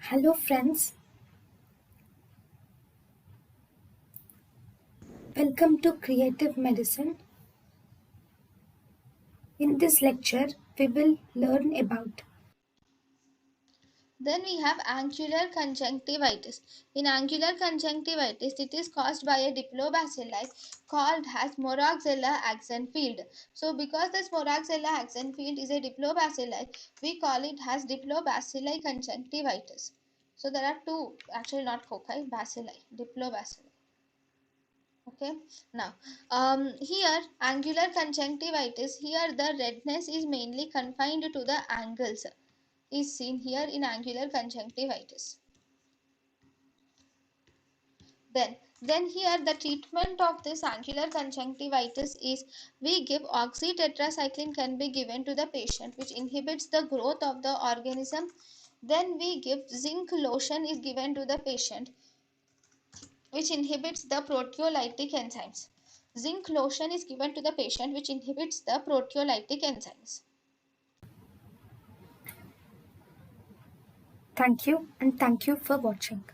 Hello friends, welcome to Creative Medicine. In this lecture, we will learn about Then we have angular conjunctivitis. In angular conjunctivitis, it is caused by a diplobacilli called as Moraxella axenfeld. So, because this Moraxella axenfeld is a diplobacilli, we call it as diplobacilli conjunctivitis. So, there are two, actually not cocci, bacilli, diplobacilli. Okay, now here angular conjunctivitis, here the redness is mainly confined to the angles, is seen here in angular conjunctivitis. Then here the treatment of this angular conjunctivitis is we give oxytetracycline can be given to the patient, which inhibits the growth of the organism. Then we give zinc lotion is given to the patient, which inhibits the proteolytic enzymes. Zinc lotion is given to the patient, which inhibits the proteolytic enzymes. thank you and thank you for watching.